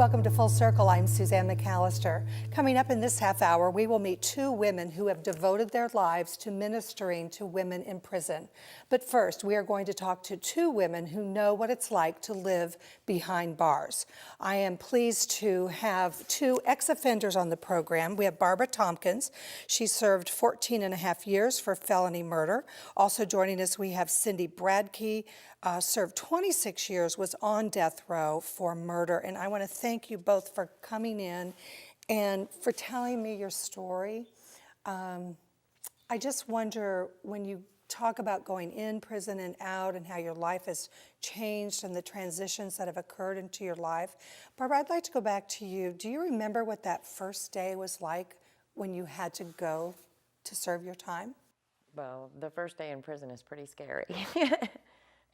Welcome to Full Circle. I'm Suzanne McAllister. Coming up in this half hour, we will meet two women who have devoted their lives to ministering to women in prison. But first, we are going to talk to two women who know what it's like to live behind bars. I am pleased to have two ex-offenders on the program. We have Barbara Tompkins. She served 14 and a half years for felony murder. Also joining us, we have Cindy Bradkey, served 26 years, was on death row for murder. And I want to thank you both for coming in and for telling me your story. I just wonder, when you talk about going in prison and out and how your life has changed and the transitions that have occurred into your life. Barbara, I'd like to go back to you. Do you remember what that first day was like when you had to go to serve your time? Well, the first day in prison is pretty scary,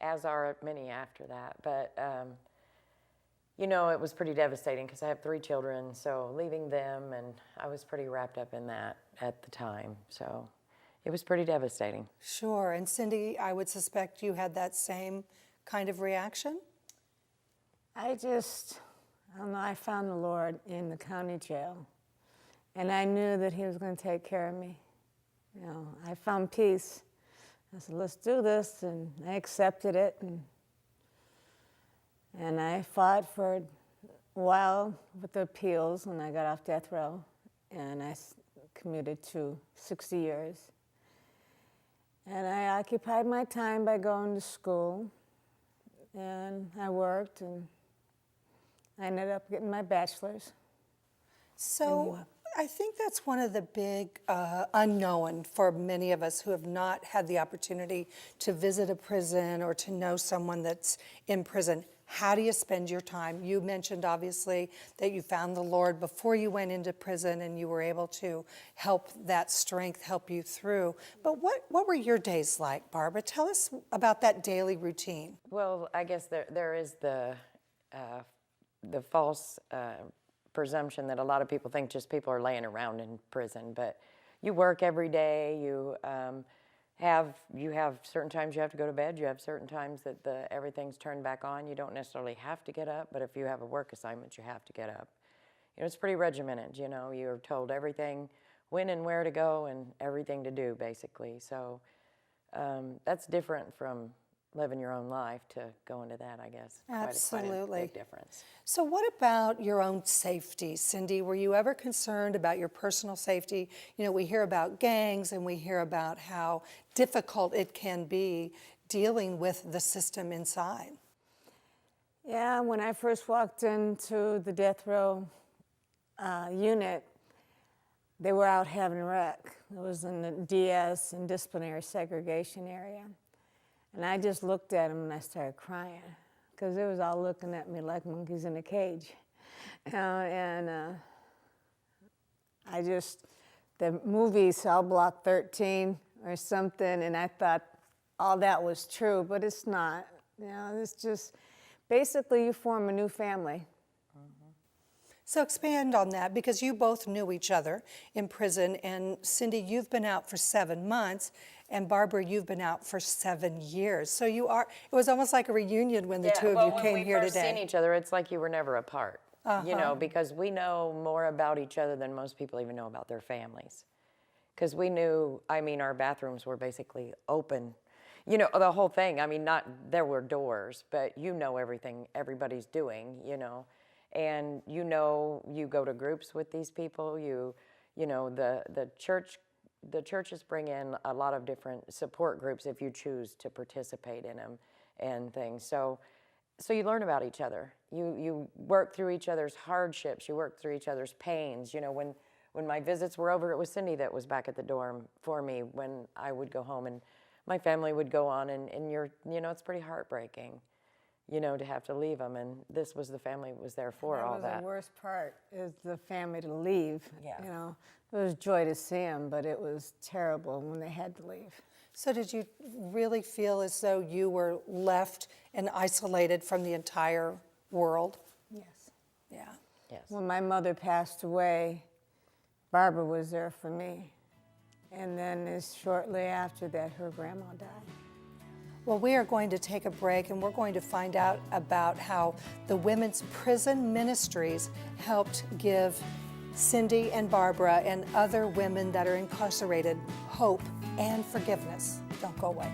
as are many after that. But, you know, it was pretty devastating because I have 3 children, so leaving them, and I was pretty wrapped up in that at the time. So it was pretty devastating. Sure. And Cindy, I would suspect you had that same kind of reaction? I don't know, I found the Lord in the county jail, and I knew that He was going to take care of me. You know, I found peace. I said, let's do this, and I accepted it, and I fought for a while with the appeals when I got off death row, and I commuted to 60 years. And I occupied my time by going to school, and I worked, and I ended up getting my bachelor's. So I think that's one of the big unknown for many of us who have not had the opportunity to visit a prison or to know someone that's in prison. How do you spend your time? You mentioned, obviously, that you found the Lord before you went into prison and you were able to help that strength help you through. But what were your days like, Barbara? Tell us about that daily routine. Well, I guess there is the false presumption that a lot of people think just people are laying around in prison, but you work every day. You have certain times you have to go to bed. You have certain times that everything's turned back on. You don't necessarily have to get up, but if you have a work assignment, you have to get up. You know, it's pretty regimented. You know, you're told everything, when and where to go, and everything to do, basically. So that's different from living your own life to go into that, I guess. Absolutely. Quite a big difference. So what about your own safety, Cindy? Were you ever concerned about your personal safety? You know, we hear about gangs and we hear about how difficult it can be dealing with the system inside. Yeah, when I first walked into the death row unit, they were out having a wreck. It was in the DS and disciplinary segregation area. And I just looked at them and I started crying because they was all looking at me like monkeys in a cage. The movie Cell Block 13 or something, and I thought all that was true, but it's not. You know, it's just, basically you form a new family. So expand on that, because you both knew each other in prison, and Cindy, you've been out for 7 months, and Barbara, you've been out for 7 years. So it was almost like a reunion when the two of you came here today. When we first seen each other, it's like you were never apart, you know, because we know more about each other than most people even know about their families. Because we knew, I mean, our bathrooms were basically open. You know, the whole thing, I mean, there were doors, but you know everything everybody's doing, you know. And you know, you go to groups with these people. You know, the churches bring in a lot of different support groups if you choose to participate in them and things. So you learn about each other. You work through each other's hardships. You work through each other's pains. You know, when my visits were over, it was Cindy that was back at the dorm for me when I would go home, and my family would go on, and you know, it's pretty heartbreaking, you know, to have to leave them, and this was the family that was there for all that. That was the worst part, is the family to leave. Yeah. You know, it was joy to see them, but it was terrible when they had to leave. So did you really feel as though you were left and isolated from the entire world? Yes. Yeah. Yes. When my mother passed away, Barbara was there for me. And then shortly after that, her grandma died. Well, we are going to take a break and we're going to find out about how the Women's Prison Ministries helped give Cindy and Barbara and other women that are incarcerated hope and forgiveness. Don't go away.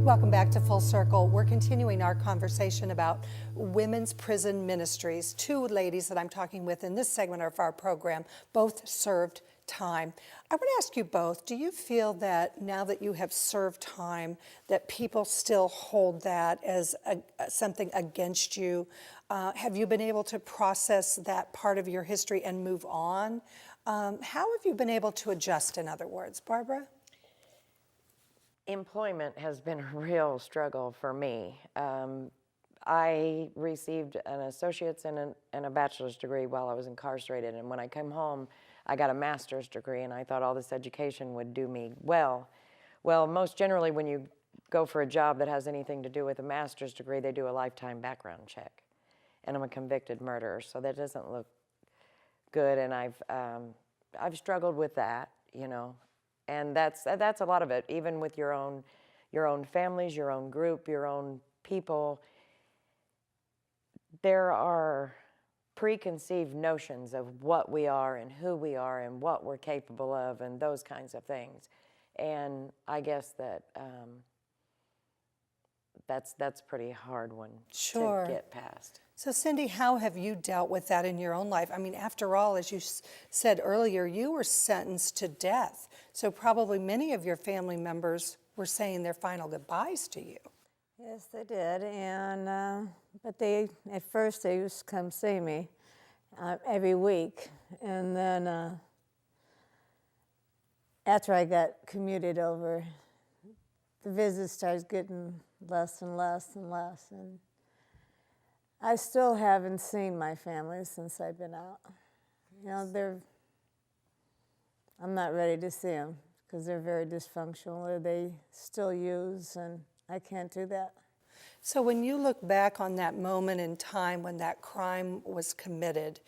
Welcome back to Full Circle. We're continuing our conversation about women's prison ministries. Two ladies that I'm talking with in this segment of our program both served time. I want to ask you both, do you feel that now that you have served time, that people still hold that as something against you? Have you been able to process that part of your history and move on? How have you been able to adjust, in other words? Barbara? Employment has been a real struggle for me. I received an associate's and a bachelor's degree while I was incarcerated, and when I came home, I got a master's degree, and I thought all this education would do me well. Well, most generally, when you go for a job that has anything to do with a master's degree, they do a lifetime background check, and I'm a convicted murderer, so that doesn't look good, and I've struggled with that, you know. And that's a lot of it, even with your own families, your own group, your own people. There are preconceived notions of what we are and who we are and what we're capable of and those kinds of things. And I guess that that's a pretty hard one to get past. So Cindy, how have you dealt with that in your own life? I mean, after all, as you said earlier, you were sentenced to death. So probably many of your family members were saying their final goodbyes to you. Yes, they did, and but at first they used to come see me every week, and then after I got commuted over, the visits started getting less and less and less, and I still haven't seen my family since I've been out. You know, I'm not ready to see them because they're very dysfunctional, or they still use, and I can't do that. So when you look back on that moment in time when that crime was committed,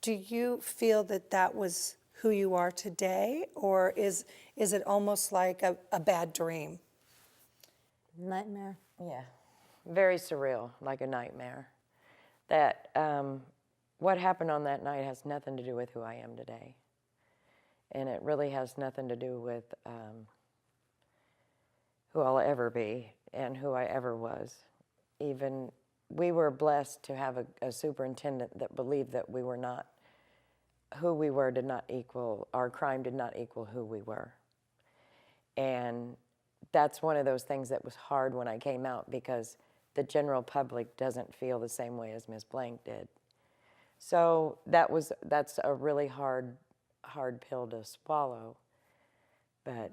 do you feel that that was who you are today, or is it almost like a bad dream? Nightmare. Yeah, very surreal, like a nightmare. That what happened on that night has nothing to do with who I am today. And it really has nothing to do with who I'll ever be and who I ever was. Even we were blessed to have a superintendent that believed that we were not, who we were did not equal, our crime did not equal who we were. And that's one of those things that was hard when I came out, because the general public doesn't feel the same way as Ms. Blank did. So that's a really hard pill to swallow, but.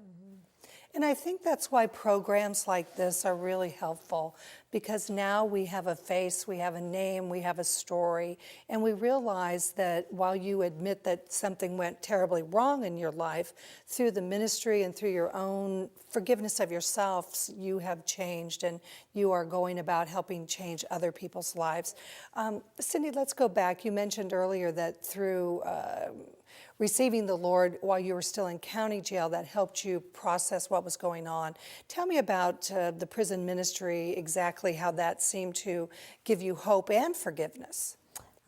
And I think that's why programs like this are really helpful, because now we have a face, we have a name, we have a story, and we realize that while you admit that something went terribly wrong in your life, through the ministry and through your own forgiveness of yourself, you have changed and you are going about helping change other people's lives. Cindy, let's go back. You mentioned earlier that through receiving the Lord while you were still in county jail, that helped you process what was going on. Tell me about the prison ministry, exactly how that seemed to give you hope and forgiveness.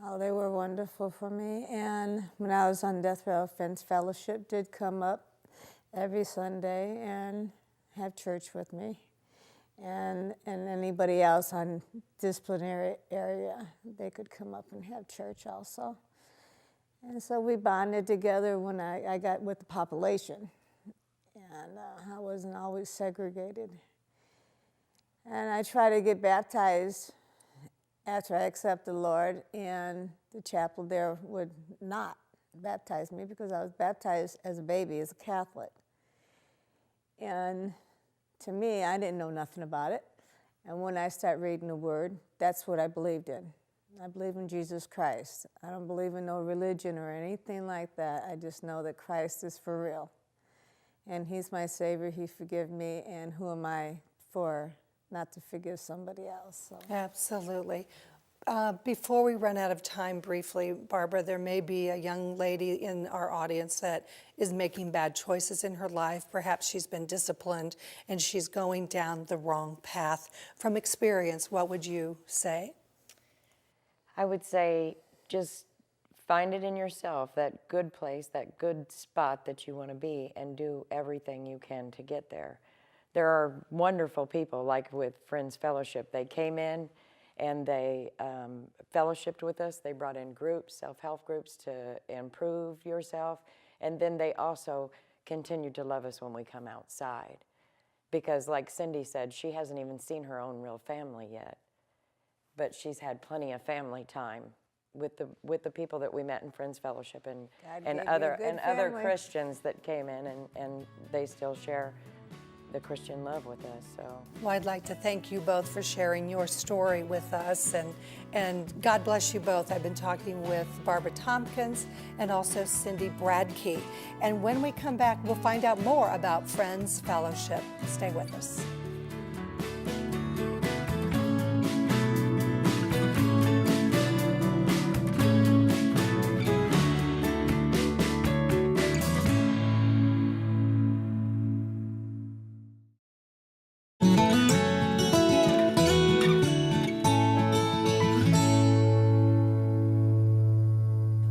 Oh, they were wonderful for me. And when I was on death row, Friends Fellowship did come up every Sunday and have church with me. And anybody else on disciplinary area, they could come up and have church also. And so we bonded together when I got with the population, and I wasn't always segregated. And I tried to get baptized after I accepted the Lord, and the chapel there would not baptize me because I was baptized as a baby, as a Catholic. And to me, I didn't know nothing about it. And when I started reading the Word, that's what I believed in. I believe in Jesus Christ. I don't believe in no religion or anything like that. I just know that Christ is for real. And he's my Savior. He forgave me. And who am I for not to forgive somebody else? So. Absolutely. Before we run out of time briefly, Barbara, there may be a young lady in our audience that is making bad choices in her life. Perhaps she's been disciplined and she's going down the wrong path. From experience, what would you say? I would say just find it in yourself, that good place, that good spot that you want to be, and do everything you can to get there. There are wonderful people, like with Friends Fellowship. They came in and they fellowshipped with us. They brought in groups, self-help groups, to improve yourself. And then they also continued to love us when we come outside. Because like Cindy said, she hasn't even seen her own real family yet. But she's had plenty of family time with the people that we met in Friends Fellowship and other Christians that came in, and they still share the Christian love with us. So, well, I'd like to thank you both for sharing your story with us, and God bless you both. I've been talking with Barbara Tompkins and also Cindy Bradkey. And when we come back, we'll find out more about Friends Fellowship. Stay with us.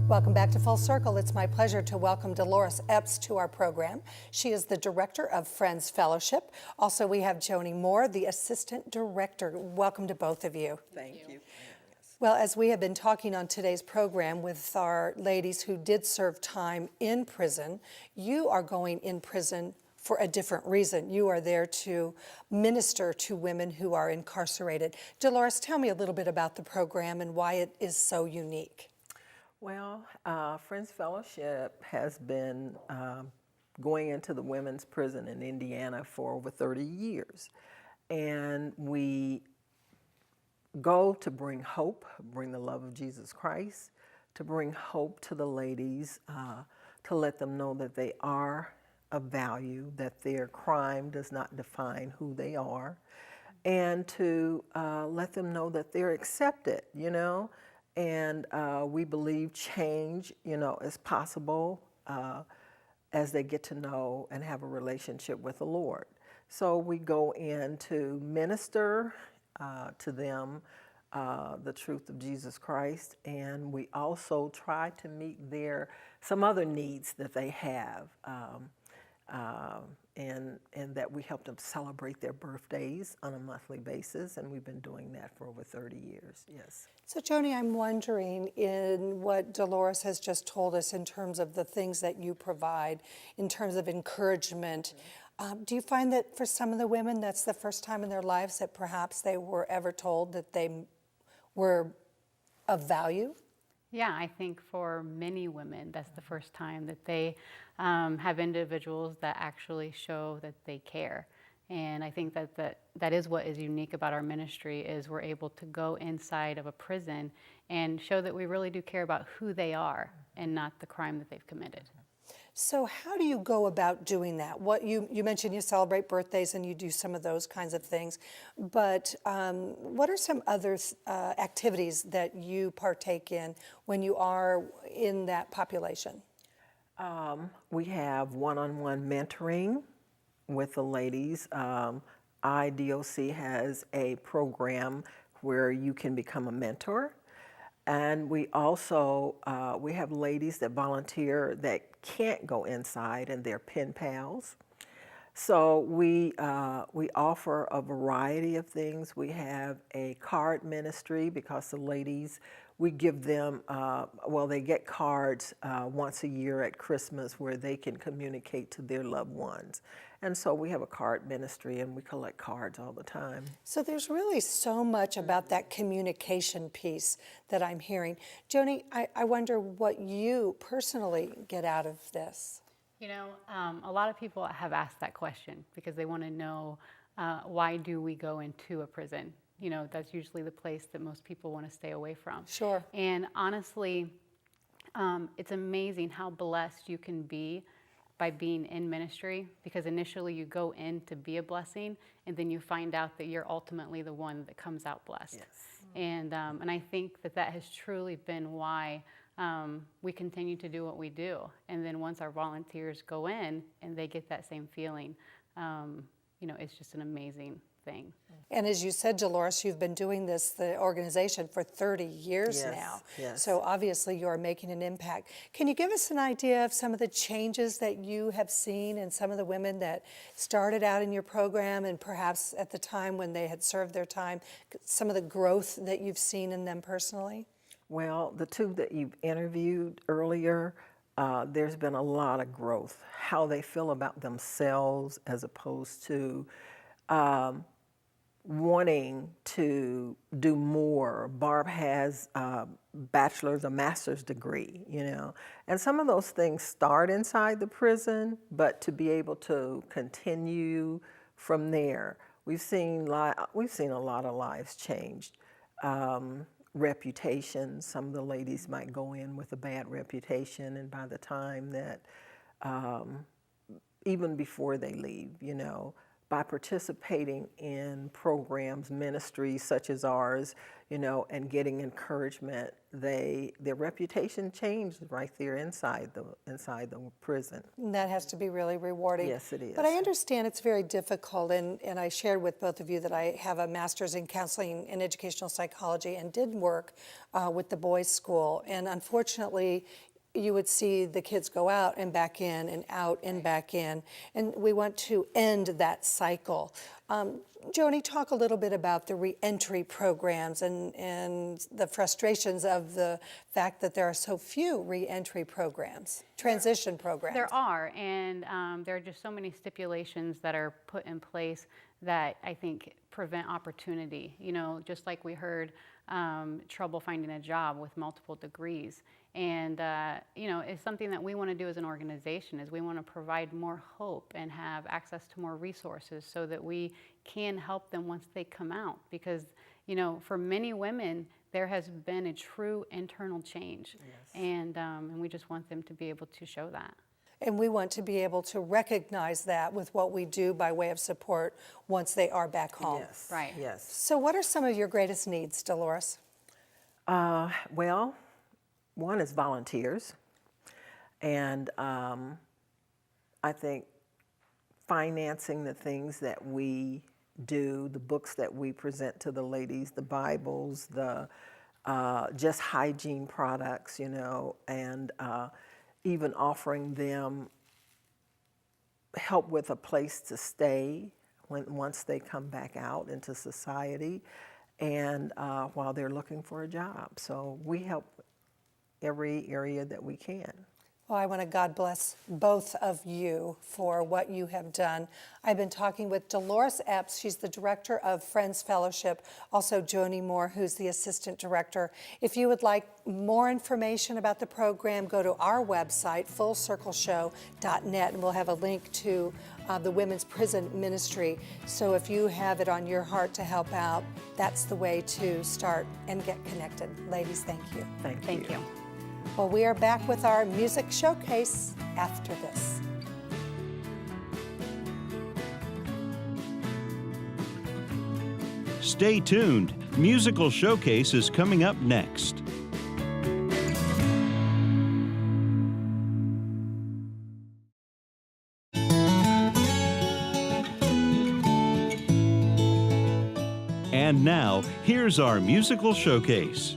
Welcome back to Full Circle. It's my pleasure to welcome Dolores Epps to our program. She is the director of Friends Fellowship. Also, we have Joni Moore, the assistant director. Welcome to both of you. Thank you. Well, as we have been talking on today's program with our ladies who did serve time in prison, you are going in prison for a different reason. You are there to minister to women who are incarcerated. Dolores, tell me a little bit about the program and why it is so unique. Well, Friends Fellowship has been going into the women's prison in Indiana for over 30 years. And we go to bring hope, bring the love of Jesus Christ, to bring hope to the ladies, to let them know that they are of value, that their crime does not define who they are, and to let them know that they're accepted, you know. And we believe change, you know, is possible as they get to know and have a relationship with the Lord. So we go in to minister to them the truth of Jesus Christ, and we also try to meet some other needs that they have, and that we help them celebrate their birthdays on a monthly basis, and we've been doing that for over 30 years, yes. So Joni, I'm wondering, in what Dolores has just told us in terms of the things that you provide, in terms of encouragement, do you find that for some of the women that's the first time in their lives that perhaps they were ever told that they were of value? Yeah, I think for many women, that's the first time that they have individuals that actually show that they care. And I think that is what is unique about our ministry, is we're able to go inside of a prison and show that we really do care about who they are and not the crime that they've committed. So how do you go about doing that? What you mentioned you celebrate birthdays and you do some of those kinds of things, but what are some other activities that you partake in when you are in that population? We have one-on-one mentoring with the ladies. IDOC has a program where you can become a mentor. And we also, we have ladies that volunteer that can't go inside, and they're pen pals. So we offer a variety of things. We have a card ministry because the ladies, we give them, they get cards once a year at Christmas where they can communicate to their loved ones. And so we have a card ministry, and we collect cards all the time. So there's really so much about that communication piece that I'm hearing. Joni, I wonder what you personally get out of this. You know, a lot of people have asked that question because they want to know why do we go into a prison? you know, that's usually the place that most people want to stay away from. Sure. And honestly, it's amazing how blessed you can be by being in ministry, because initially you go in to be a blessing, and then you find out that you're ultimately the one that comes out blessed. Yes. And I think that that has truly been why we continue to do what we do. And then once our volunteers go in and they get that same feeling, you know, it's just an amazing thing. And as you said, Dolores, you've been doing this, the organization, for 30 years Yes, now. yes. So obviously you are making an impact. Can you give us an idea of some of the changes that you have seen in some of the women that started out in your program, and perhaps at the time when they had served their time, some of the growth that you've seen in them personally? Well, the two that you've interviewed earlier, there's been a lot of growth. How they feel about themselves as opposed to wanting to do more. Barb has a bachelor's, a master's degree, you know. And some of those things start inside the prison, but to be able to continue from there, we've seen a lot of lives changed. Reputations, some of the ladies might go in with a bad reputation, and by the time that, even before they leave, you know, by participating in programs, ministries such as ours, you know, and getting encouragement, their reputation changed right there inside the prison. And that has to be really rewarding. Yes, it is. But I understand it's very difficult, and I shared with both of you that I have a master's in counseling and educational psychology and did work with the boys' school. And unfortunately, you would see the kids go out and back in and out and back in. And we want to end that cycle. Joni, talk a little bit about the reentry programs and the frustrations of the fact that there are so few reentry programs, transition programs. There are, and there are just so many stipulations that are put in place that I think prevent opportunity. You know, just like we heard, trouble finding a job with multiple degrees. And, you know, it's something that we want to do as an organization, is we want to provide more hope and have access to more resources so that we can help them once they come out. Because, you know, for many women, there has been a true internal change. Yes. And we just want them to be able to show that. And we want to be able to recognize that with what we do by way of support once they are back home. Yes. Right. Yes. So what are some of your greatest needs, Dolores? Well, one is volunteers, and I think financing the things that we do, the books that we present to the ladies, the Bibles, the just hygiene products, you know, and even offering them help with a place to stay once they come back out into society, and while they're looking for a job. So we help every area that we can. Well, I want to God bless both of you for what you have done. I've been talking with Dolores Epps. She's the director of Friends Fellowship. Also, Joni Moore, who's the assistant director. If you would like more information about the program, go to our website, fullcircleshow.net, and we'll have a link to the Women's Prison Ministry. So if you have it on your heart to help out, that's the way to start and get connected. Ladies, thank you. Thank you. Well, we are back with our music showcase after this. Stay tuned. Musical Showcase is coming up next. And now, here's our musical showcase.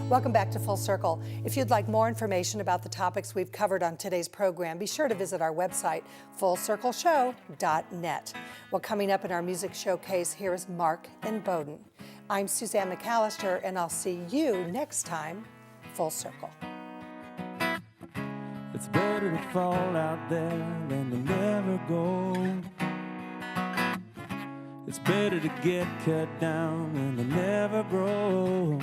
Welcome back to Full Circle. If you'd like more information about the topics we've covered on today's program, be sure to visit our website, fullcircleshow.net. Well, coming up in our music showcase, here is Mark and Bowden. I'm Suzanne McAllister, and I'll see you next time, Full Circle. It's better to fall out there than to never go. It's better to get cut down than to never grow.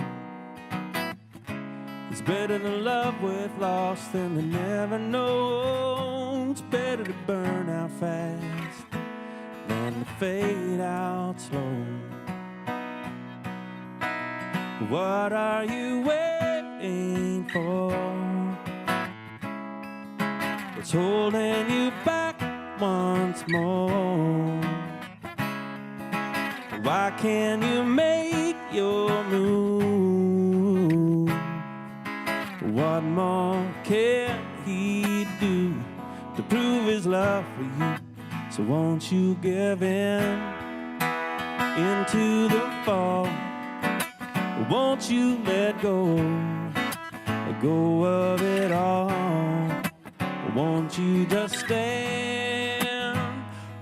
It's better to love with loss than to never know. It's better to burn out fast than and fade out slow. What are you waiting for? It's holding you back once more. Why can't you make your move? What more can he do to prove his love for you? So won't you give in into the fall? Won't you let go of it all? Won't you just stand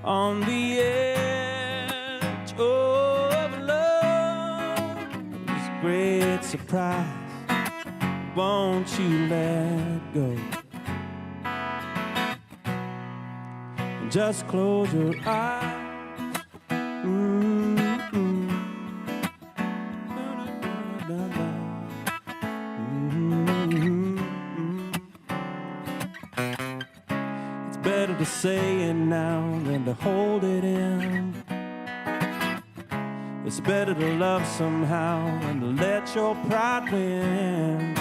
on the edge of love's great surprise? Won't you let go? Just close your eyes. It's better to say it now than to hold it in. It's better to love somehow than to let your pride win.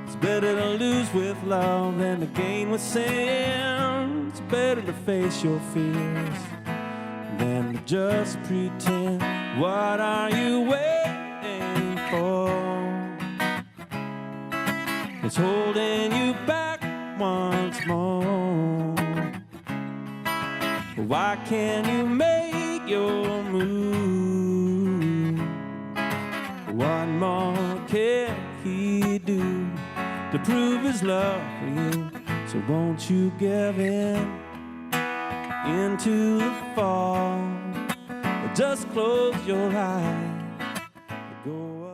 It's better to lose with love than to gain with sin. It's better to face your fears than to just pretend. What are you waiting for? It's holding you back once more. Why can't you make your move? What more can he do to prove his love for you? So won't you give in into the fall? Just close your eyes. Go